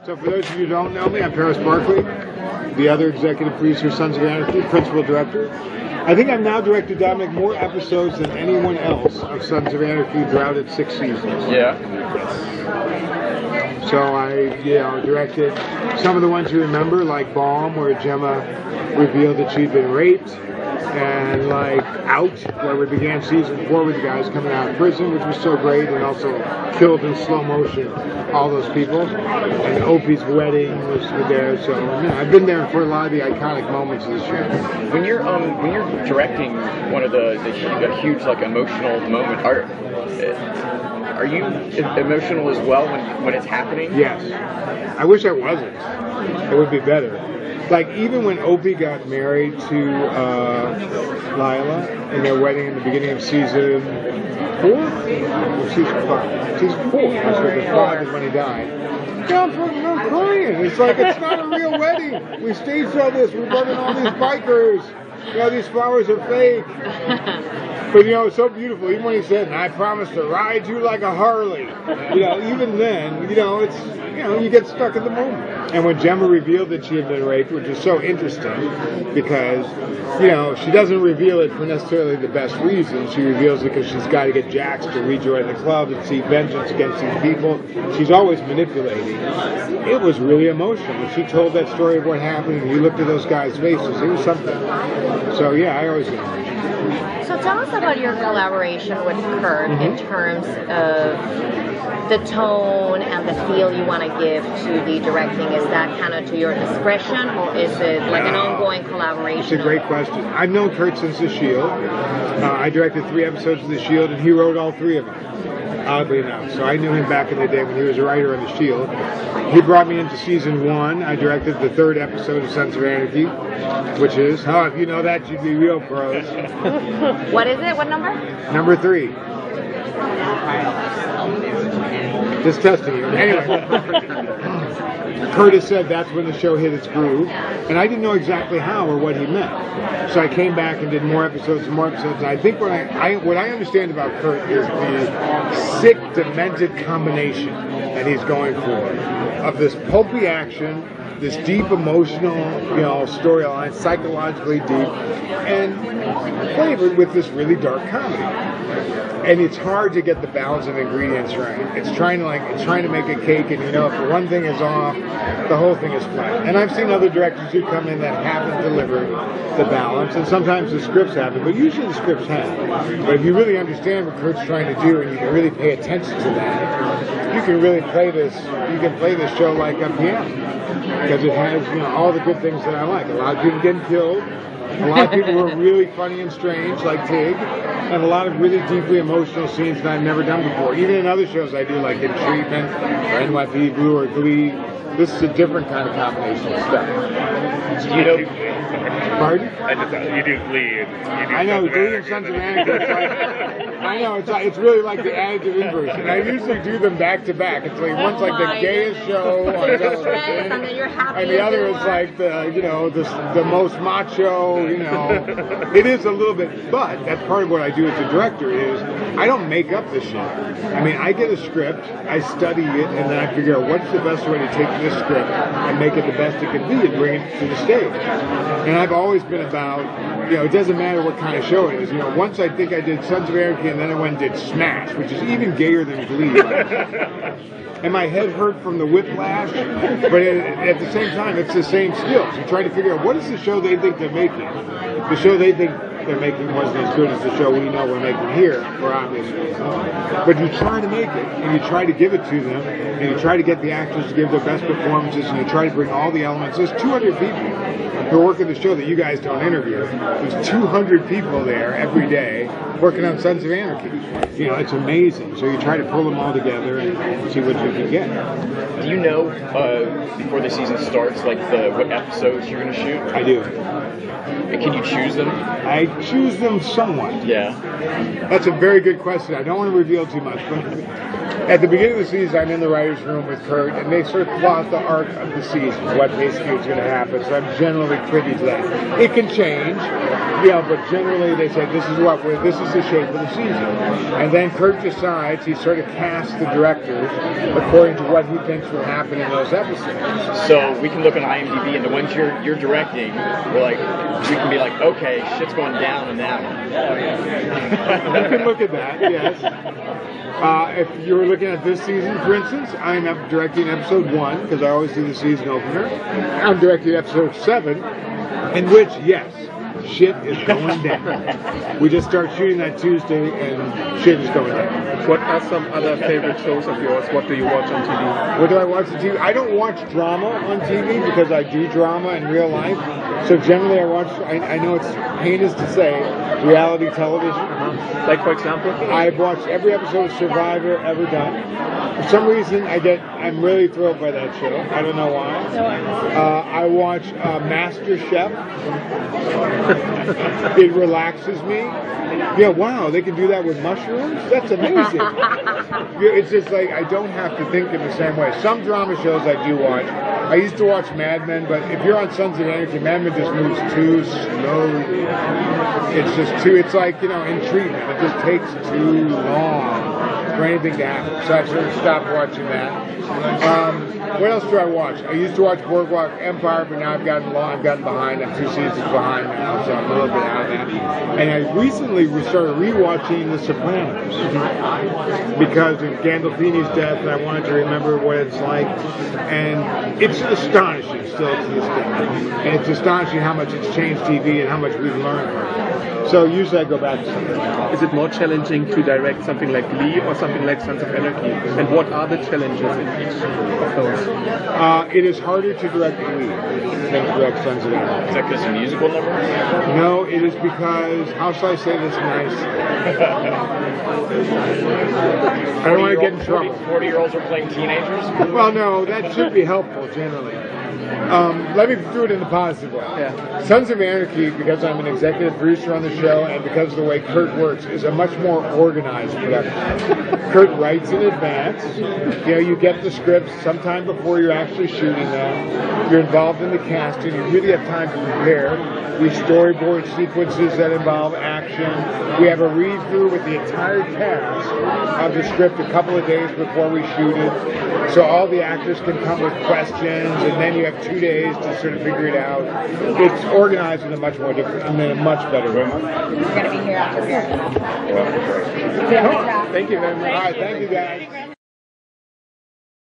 So for those of you who don't know me, I'm Barclay, the other executive producer, Sons of Anarchy, principal director. I think I've now directed Dominic more episodes than anyone else of Sons of Anarchy throughout its 6 seasons. Yeah. So I, directed some of the ones you remember, like Bomb, where Gemma revealed that she'd been raped, and like Out, where we began season 4 with the guys coming out of prison, which was so great, and also killed in slow motion all those people. And Opie's wedding was there, so I've been there for a lot of the iconic moments of the show. When you're directing one of the huge like emotional moment, are you emotional as well when it's happening? Yes. I wish I wasn't. It would be better. Like, even when Opie got married to Lila in their wedding in the beginning of season 4? Or season 5? Season 4. That's what the 5 is when he died. I'm crying. It's like, it's not a real wedding. We staged all this. We brought in all these bikers. These flowers are fake. But, it's so beautiful. Even when he said, I promise to ride you like a Harley. Even then, it's, you get stuck in the moment. And when Gemma revealed that she had been raped, which is so interesting, because, she doesn't reveal it for necessarily the best reason. She reveals it because she's got to get Jax to rejoin the club and seek vengeance against these people. She's always manipulating. It was really emotional. When she told that story of what happened, and you looked at those guys' faces, it was something. So, yeah, I always get emotional. So tell us about your collaboration with Kurt in terms of the tone and the feel you want to give to the directing. Is that kind of to your discretion, or is it like an ongoing collaboration? It's a great question. I've known Kurt since The Shield. I directed 3 episodes of The Shield, and he wrote all 3 of them, oddly enough. So I knew him back in the day when he was a writer on The Shield. He brought me into season 1. I directed the 3rd episode of Sons of Anarchy, which is, if you know that, you'd be real pros. What is it? What number? Number 3. Just testing you. Anyway, Curtis said that's when the show hit its groove, and I didn't know exactly how or what he meant. So I came back and did more episodes and more episodes. And I think what I understand about Kurt is the sick, demented combination that he's going for of this pulpy action, this deep emotional, storyline, psychologically deep, and flavored with this really dark comedy. And it's hard to get the balance of ingredients right. It's trying to make a cake, and if one thing is off, the whole thing is flat. And I've seen other directors who come in that haven't delivered the balance, and sometimes the scripts haven't, but usually the scripts have. But if you really understand what Kurt's trying to do, and you can really pay attention to that, you can really play this. You can play this show like a piano, because it has all the good things that I like. A lot of people getting killed. A lot of people who are really funny and strange, like Tig, and a lot of really deeply emotional scenes that I've never done before. Even in other shows I do, like In Treatment, or NYPD Blue, or Glee, this is a different kind of combination of stuff. Pardon? You do Glee. I know, Glee and Sons of Anarchy. I know, it's really like the additive inverse. And I usually do them back to back. It's like one's like the gayest show on television, and the other is like the most macho. It is a little bit, but that's part of what I do as a director is I don't make up the shit. I mean, I get a script, I study it, and then I figure out what's the best way to take this script and make it the best it can be and bring it to the stage. And I've always been about, it doesn't matter what kind of show it is. Once I think I did Sons of Anarchy, and then I went and did Smash, which is even gayer than Glee. And my head hurt from the whiplash, but at the same time, it's the same skills. You try to figure out what is the show they think they're making. The show they think they're making wasn't as good as the show we know we're making here, for obvious reasons. But you try to make it, and you try to give it to them, and you try to get the actors to give their best performances, and you try to bring all the elements. There's 200 people who work in the show that you guys don't interview. There's 200 people there every day working on Sons of Anarchy. It's amazing. So you try to pull them all together and see what you can get. Do you know before the season starts, like what episodes you're going to shoot? I do. Can you choose them? I choose them somewhat. Yeah. That's a very good question. I don't want to reveal too much, but At the beginning of the season, I'm in the writer's room with Kurt, and they sort of plot the arc of the season, what basically is going to happen. So I'm generally privy to that. It can change, but generally they say this is the shape of the season. And then Kurt decides, he sort of casts the directors according to what he thinks will happen in those episodes. So we can look on IMDb, and the ones you're directing, we can be like, okay, shit's going down in that one. You can look at that, yes. If you were looking at this season, for instance, I'm directing episode 1, because I always do the season opener. I'm directing episode 7, in which, yes, shit is going down. We just start shooting that Tuesday, and shit is going down. What are some other favorite shows of yours? What do you watch on TV? What do I watch on TV? I don't watch drama on TV because I do drama in real life. So generally I watch, I know it's heinous to say, reality television. Like, for example? I've watched every episode of Survivor ever done. For some reason, I'm really thrilled by that show. I don't know why. I watch Master Chef. It relaxes me. Yeah, wow, they can do that with mushrooms? That's amazing. It's just like, I don't have to think in the same way. Some drama shows I do watch. I used to watch Mad Men, but if you're on Sons of Anarchy, Mad Men just moves too slowly. It's just too, it's like, in treatment. It just takes too long for anything to happen. So I sort of stopped watching that. What else do I watch? I used to watch Boardwalk Empire, but now I've gotten behind. I'm 2 seasons behind now, so I'm a little bit out of that. And I recently started rewatching The Sopranos because of Gandolfini's death, and I wanted to remember what it's like. And it's astonishing still to this day. And it's astonishing how much it's changed TV and how much we've learned from it. So usually I go back to something. Is it more challenging to direct something like Glee or something like Sons of Anarchy? And what are the challenges in each of those? It is harder to direct Glee than to direct Sons of Anarchy. Is that because of musical number? No, it is because, how shall I say this nice? I don't want to get in trouble. 40-year-olds are playing teenagers? Well, no, that should be helpful generally. Let me do it in a positive way. Yeah. Sons of Anarchy, because I'm an executive producer on the show and because of the way Kurt works, is a much more organized production. Kurt writes in advance. You get the scripts sometime before you're actually shooting them. You're involved in the casting. You really have time to prepare. We storyboard sequences that involve action. We have a read-through with the entire cast of the script a couple of days before we shoot it. So all the actors can come with questions, and then you have 2 days to sort of figure it out. It's organized in a much more different, in a much better way. We're going to be here after America. Thank you very much. All right, thank you guys.